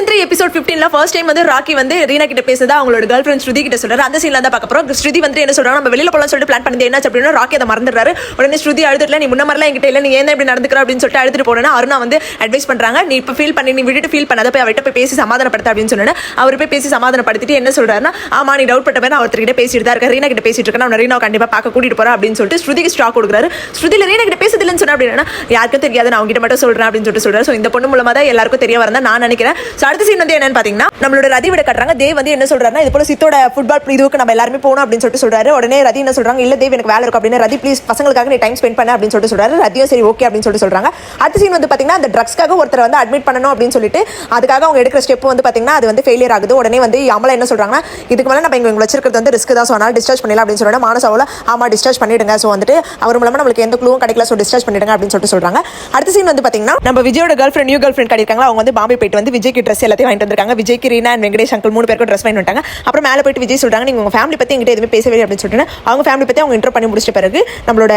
Season 3 episode 15ல first time வந்து ராக்கி வந்து ரீனா கிட்ட பேசுதா அவங்களோட கேர்ள் ஃப்ரெண்ட் ஸ்ருதி கிட்ட சொல்றாரு. அந்த சீன்ல தான் பார்க்க போறோம். ஸ்ருதி வந்து என்ன சொல்றாங்க, நம்ம வெளியில போலாம் சொல்லிட்டு பிளான் பண்ணி என்னாச்சு அப்படின்னா ராக்கி அதை மறந்துடுறாரு. உடனே ஸ்ருதி அழுதுல நீ முன்ன மாதிரிலாம் என்கிட்ட இல்ல, நீ ஏன் இப்படி நடந்துக்கிற அப்படின்னு சொல்லிட்டு அழுதுட்டு போனா அருணா வந்து அட்வைஸ் பண்றாங்க. நீ இப்ப ஃபீல் பண்ணி நீ விட்டுட்டு ஃபீல் பண்ணாத, போய் அவர்கிட்ட போய் பேசி சமாதானப்படுத்த அப்படின்னு சொன்னா அவர் போய் பேசி சமாதானப்படுத்திட்டு என்ன சொல்றாருன்னா, ஆமா நீ டவுட் பட்ட பேர் ஒருத்தர்கிட்ட பேசிட்டு தான் இருக்க, ரீனா கிட்ட பேசிட்டு இருக்கேன், நான் ரீனா கண்டிப்பா பார்க்க கூட்டிட்டு போறேன் அப்படின்னு சொல்லிட்டு ஸ்ருதிக்கு ஸ்டாக் கொடுக்குறாரு. ஸ்ருதில ரீனா கிட்ட பேசுது இல்லைன்னு சொன்னா அப்படின்னா யாருக்கும் தெரியாது, நான் அவங்க கிட்ட மட்டும் சொல்றேன் அப்படின்னு சொல்லிட்டு சொல்றாரு. ஸோ இந்த பொண்ணு மூலமா தான் எல்லாருக்கும் தெரிய வரதான் நான் நினைக்கிறேன். ஸோ அடுத்த சீன் வந்து என்னன்னு பாத்தீங்கன்னா நம்மளோட ரதி விட கட்டுறாங்க. தேவ் வந்து என்ன சொல்றாருன்னா, இது போல சித்தோட ஃபுட்பால் இதுக்கு நம்ம எல்லாருமே போகணும் அப்படின்னு சொல்லிட்டு சொல்றாரு. உடனே ரதி என்ன சொல்றாங்க, இல்ல தேவ் எனக்கு வேலை இருக்கும் அப்படின்னு, ரதி ப்ளீஸ் பசங்களுக்காக நீ டைம் ஸ்பெண்ட் பண்ண அப்படின்னு சொல்லிட்டு சொல்றாரு. ரதியும் சரி ஓகே அப்படின்னு சொல்லிட்டு சொல்றாங்க. அடுத்த சீன் வந்து பாத்தீங்கன்னா அந்த ட்ரக்ஸ்க்காக ஒருத்தர் வந்து அட்மிட் பண்ணணும் அப்படின்னு சொல்லிட்டு அதுக்காக அவங்க எடுக்கிற ஸ்டெப் வந்து பாத்தீங்கன்னா அது வந்து ஃபெயிலியர் ஆகுது. உடனே வந்து அமலா என்ன சொல்றாங்கன்னா, இதுக்கு மேல நம்ம இங்க வச்சிருக்கிறது வந்து ரிஸ்க் தான், ஸோ அதனால டிஸ்சார்ஜ் பண்ணலாம் அப்படின்னு சொல்லிட்டு மானசாவில் ஆமா டிஸ்சார்ஜ் பண்ணிடுங்க, ஸோ வந்துட்டு அவர் மூலமா நம்மளுக்கு எந்த க்ளூவும் கிடைக்கல, ஸோ டிஸ்சார்ஜ் பண்ணிடுங்க அப்படின்னு சொல்லிட்டு சொல்றாங்க. அடுத்த சீன் வந்து பாத்தீங்கன்னா நம்ம விஜயோட girlfriend new girlfriend கிடைக்காங்க. அவங்க வந்து பாம்பே போயிட்டு வந்து விஜய்க்கு ட்ரெஸ் எல்லாத்தையும் வாங்கிட்டு வந்திருக்காங்க. விஜய்க்கு ரீனா அண்ட் வெங்கடேஷ் அங்கிள் 3 பேருக்கு ட்ரெஸ் வாங்கிட்டு வந்தாங்க. அப்புறம் மேலே போயிட்டு விஜய் சொல்றாங்க, நீங்க உங்க ஃபேமிலி பத்தி என்கிட்ட எதுவுமே பேசவே அப்படின்னு சொல்லிட்டு அவங்க ஃபேமிலி பத்தி அவங்க இன்ட்ரோ பண்ணி முடிச்சிட்ட பிறகு நம்மளோட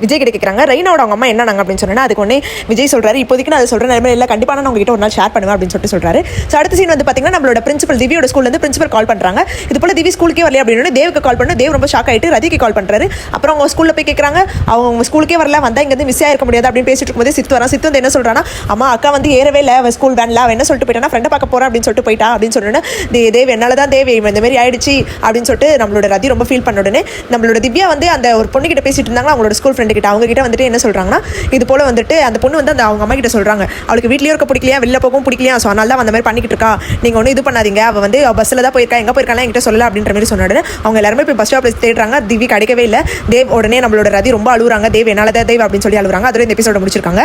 விஜய் கிட்ட கேட்கறாங்க, ரெய்னாவோட அவங்க அம்மா என்ன அப்படின்னு சொன்னா அதுக்கு ஒன்னே விஜய் சொல்றாரு, இப்போதைக்கு நான் அதை சொல்றேன் நிலைமை இல்லை, கண்டிப்பா நான் உங்ககிட்ட ஒரு நாள் ஷேர் பண்ணுவேன் அப்படின்னு சொல்லிட்டு சொல்றாரு. ஸோ அடுத்த சீன் வந்து பாத்தீங்கன்னா நம்மளோட பிரின்சிபல் திவ்யோட ஸ்கூல்ல இருந்து பிரின்சிபல் கால் பண்றாங்க. இது போல திவி ஸ்கூலுக்கே வரல அப்படின்னு தேவுக்கு கால் பண்ண தேவ் ரொம்ப ஷாக் ஆயிட்டு ரதிக்கு கால் பண்றாரு. அப்புறம் அவங்க ஸ்கூல்ல போய் கேட்கறாங்க, அவங்க ஸ்கூலுக்கே வரல, வந்தா இங்க வந்து மிஸ் ஆயிருக்க முடியாது அப்படின்னு பேசிட்டு இருக்கும்போது சித்து வரா. சித்து வந்து என்ன சொல்றானா, அம்மா அக்கா வந்து ஏறவே இல்லை ஸ்கூல் வேன்ல, அவன் என்ன சொல்லிட்டு போயிட்டானா ஃப்ரெண்டை பார்க்க போறேன் அப்படின்னு சொல்லிட்டு போயிட்டா அப்படின்னு சொன்னோன்னே தேவ் என்னாலதான் தேவ் இந்த மாதிரி ஆயிடுச்சு அப்படின்னு சொல்லிட்டு நம்மளோட ரதி ரொம்ப ஃபீல் பண்ண உடனே நம்மளோட திவ்யா வந்து அந்த ஒரு பொண்ணு கிட்ட பேசிட்டு இருந்தாங்க, அவங்களோட ஸ்கூல் ஃப்ரெண்டு கிட்ட. அவங்க கிட்ட வந்துட்டு என்ன சொல்றாங்கன்னா, இது போல வந்துட்டு அந்த பொண்ணு வந்து அந்த அவங்க அம்மா கிட்ட சொல்றாங்க, அவளுக்கு வீட்லயே இருக்க பிடிக்கலையா, வெளில போகவும் பிடிக்கலையா, ஸோ அதனால தான் அந்த மாதிரி பண்ணிக்கிட்டு இருக்கா, நீங்க ஒன்றும் இது பண்ணாதீங்க, அவ வந்து பஸ்ல தான் போயிருக்கா, எங்க போயிருக்காங்க என்கிட்ட சொல்லல அப்படின்ற மாதிரி சொன்ன உடனே அவங்க எல்லாருமே போய் பஸ் ஸ்டாப்ல தேடுறாங்க. திவ்யா கிடைக்கவே இல்லை. தேவ் உடனே நம்மளோட ரதி ரொம்ப அழுகுறாங்க, தேவ் என்னால தான் தேவ் அப்படின்னு சொல்லி அழுகுறாங்க. அதோட இந்த எபிசோட முடிச்சிருக்காங்க.